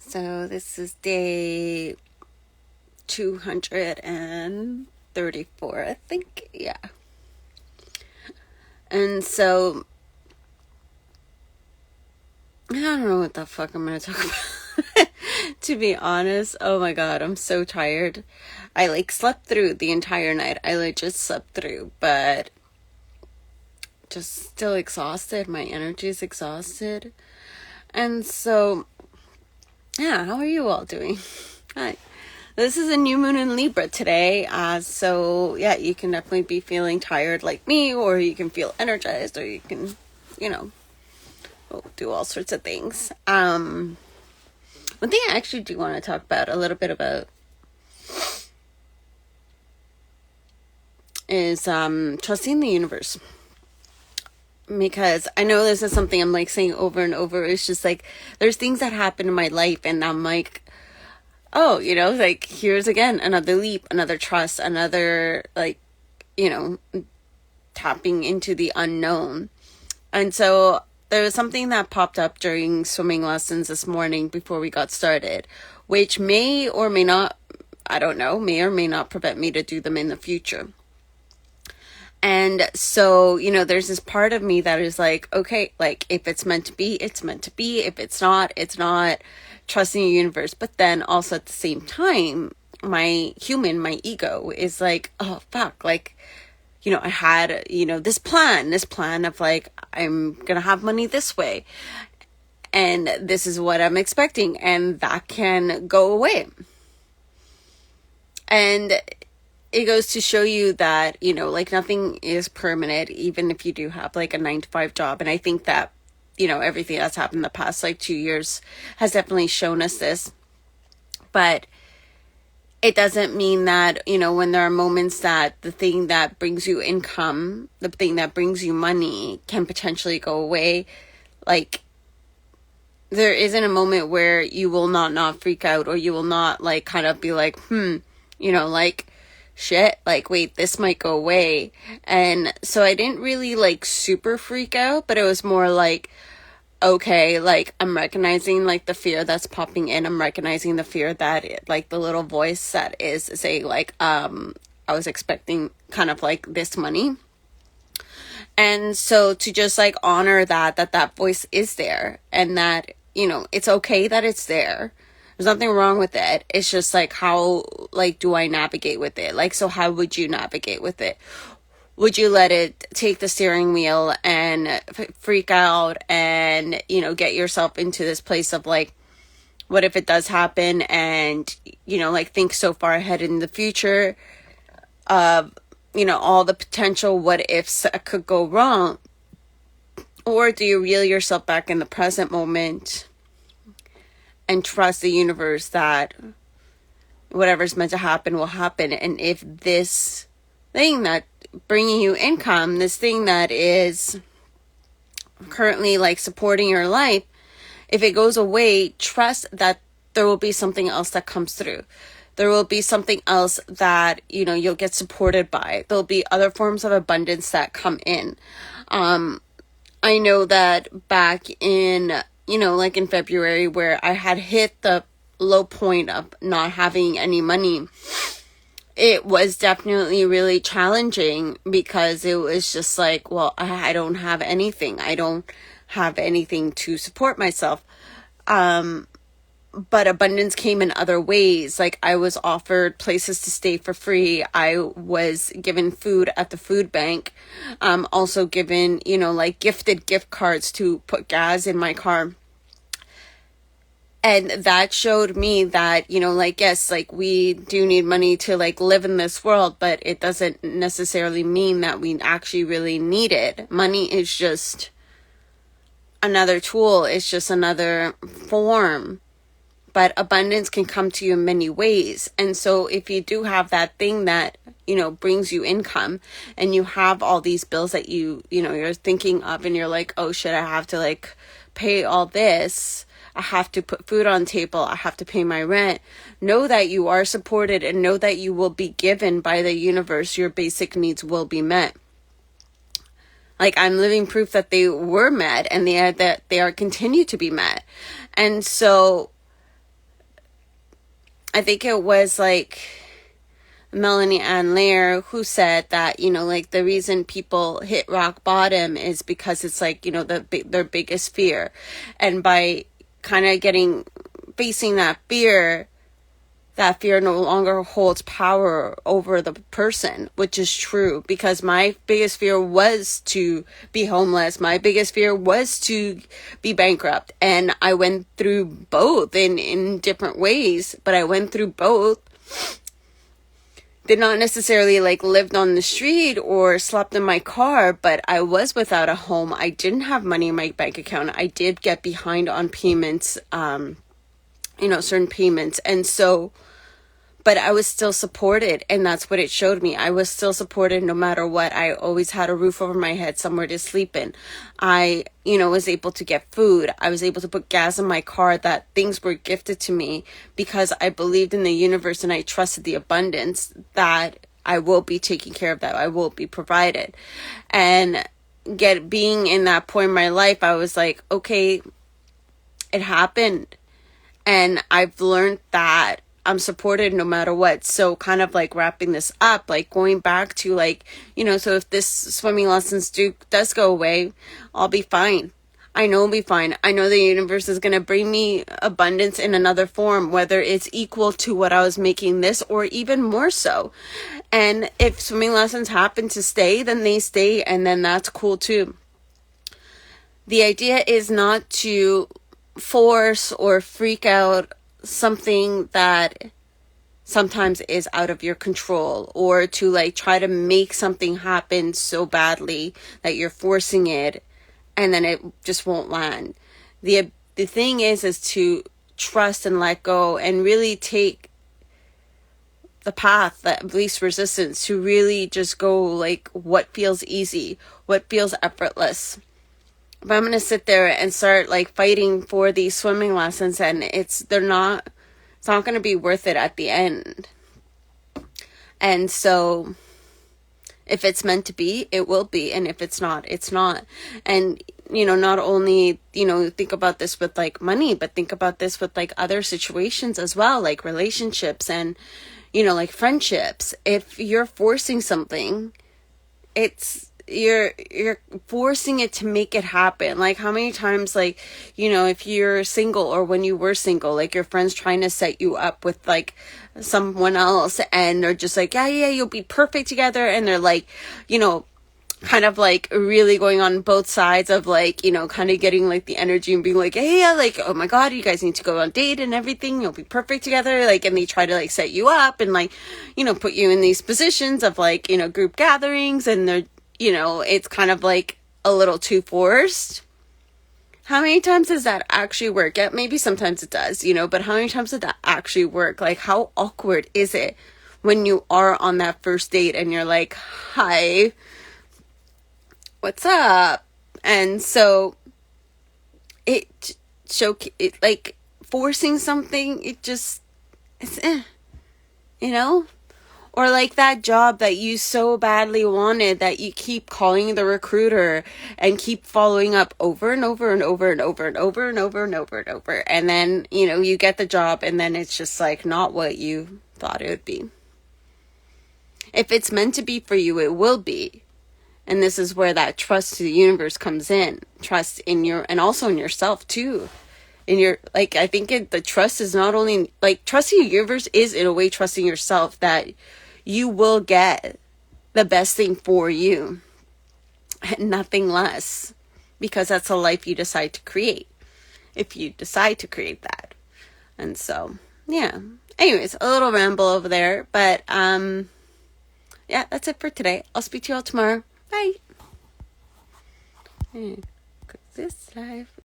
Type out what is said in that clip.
So this is day 234, I think. Yeah. And so I don't know what the fuck I'm going to talk about. To be honest, oh my god, I'm so tired. I slept through the entire night. I just slept through, but just still exhausted. My energy is exhausted. And so, yeah, how are you all doing? Hi. This is a new moon in Libra today. So yeah, you can definitely be feeling tired like me, or you can feel energized, or you can, do all sorts of things. One thing I actually do want to talk about a little bit about is trusting the universe. Because I know this is something I'm saying over and over. It's just there's things that happen in my life, and I'm oh, here's again another leap, another trust, another tapping into the unknown. And so there was something that popped up during swimming lessons this morning before we got started, which may or may not, I don't know, may or may not prevent me to do them in the future. And so, there's this part of me that is okay, if it's meant to be, it's meant to be. If it's not, it's not. Trusting the universe. But then also at the same time, my ego is oh, fuck. I had, this plan of I'm going to have money this way. And this is what I'm expecting. And that can go away. And it goes to show you that, nothing is permanent, even if you do have a 9-to-5 job. And I think that, everything that's happened in the past 2 years has definitely shown us this. But it doesn't mean that, when there are moments that the thing that brings you income, the thing that brings you money can potentially go away. There isn't a moment where you will not freak out, or you will not kind of be shit, wait, this might go away. And so I didn't really super freak out, but it was more okay, I'm recognizing the fear that's popping in. I'm recognizing the fear that the little voice that is saying I was expecting kind of this money. And so to just honor that voice is there, and that, it's okay that it's there. There's nothing wrong with it. It's just how do I navigate with it? So how would you navigate with it? Would you let it take the steering wheel and freak out and, get yourself into this place of what if it does happen, and, think so far ahead in the future of, all the potential what ifs that could go wrong? Or do you reel yourself back in the present moment and trust the universe that whatever's meant to happen will happen? And if this thing that bringing you income, this thing that is currently supporting your life, if it goes away, trust that there will be something else that comes through. There will be something else that, you'll get supported by. There'll be other forms of abundance that come in. I know that back in, in February, where I had hit the low point of not having any money, it was definitely really challenging, because it was just well, I don't have anything. I don't have anything to support myself. But abundance came in other ways. I was offered places to stay for free. I was given food at the food bank. Also given, gifted gift cards to put gas in my car. And that showed me that, yes, we do need money to live in this world, but it doesn't necessarily mean that we actually really need it. Money is just another tool. It's just another form. But abundance can come to you in many ways. And so if you do have that thing that, brings you income, and you have all these bills that you're thinking of, and you're oh shit, I have to pay all this. I have to put food on the table. I have to pay my rent. Know that you are supported, and know that you will be given by the universe. Your basic needs will be met. I'm living proof that they were met, and they are continue to be met. And so I think it was like Melanie Ann Lair who said that, like the reason people hit rock bottom is because it's like, their biggest fear. And by kind of facing that fear no longer holds power over the person, which is true, because my biggest fear was to be homeless. My biggest fear was to be bankrupt. And I went through both in different ways, but I went through both. Did not necessarily like lived on the street or slept in my car, but I was without a home. I didn't have money in my bank account. I did get behind on payments, certain payments. And so, but I was still supported, and that's what it showed me. I was still supported no matter what. I always had a roof over my head, somewhere to sleep in. I, was able to get food. I was able to put gas in my car, that things were gifted to me because I believed in the universe and I trusted the abundance that I will be taken care of, that I will be provided. And being in that point in my life, I was like, okay, it happened. And I've learned that I'm supported no matter what. So kind of like wrapping this up, like going back to like, so if this swimming lessons does go away, I'll be fine. I know I'll be fine. I know the universe is going to bring me abundance in another form, whether it's equal to what I was making this or even more so. And if swimming lessons happen to stay, then they stay, and then that's cool too. The idea is not to force or freak out something that sometimes is out of your control, or to like try to make something happen so badly that you're forcing it and then it just won't land. The thing is to trust and let go and really take the path that of least resistance, to really just go like what feels easy, what feels effortless. If I'm going to sit there and start like fighting for these swimming lessons, and it's not going to be worth it at the end. And so if it's meant to be, it will be. And if it's not, it's not. And, not only, think about this with like money, but think about this with like other situations as well, like relationships and, like friendships. If you're forcing something, you're forcing it to make it happen. Like how many times, like, if you're single or when you were single, like your friends trying to set you up with like someone else, and they're just like, yeah, you'll be perfect together. And they're like, kind of like really going on both sides of like, kind of getting like the energy and being like, hey, yeah, like, oh my God, you guys need to go on a date and everything. You'll be perfect together. Like, and they try to like set you up and like, put you in these positions of like, group gatherings, and they're, it's kind of like a little too forced. How many times does that actually work? Yeah, maybe sometimes it does, but how many times did that actually work? Like, how awkward is it when you are on that first date and you're like, hi, what's up? And so it like forcing something, it's Or like that job that you so badly wanted that you keep calling the recruiter and keep following up over and over and over and over and over and over and over and over. And then, you get the job and then it's just like not what you thought it would be. If it's meant to be for you, it will be. And this is where that trust to the universe comes in. Trust in and also in yourself too. I think the trust is not only like trusting the universe is in a way trusting yourself that you will get the best thing for you and nothing less, because that's a life you decide to create if you decide to create that. And so, yeah. Anyways, a little ramble over there, but yeah, that's it for today. I'll speak to you all tomorrow. Bye. This life.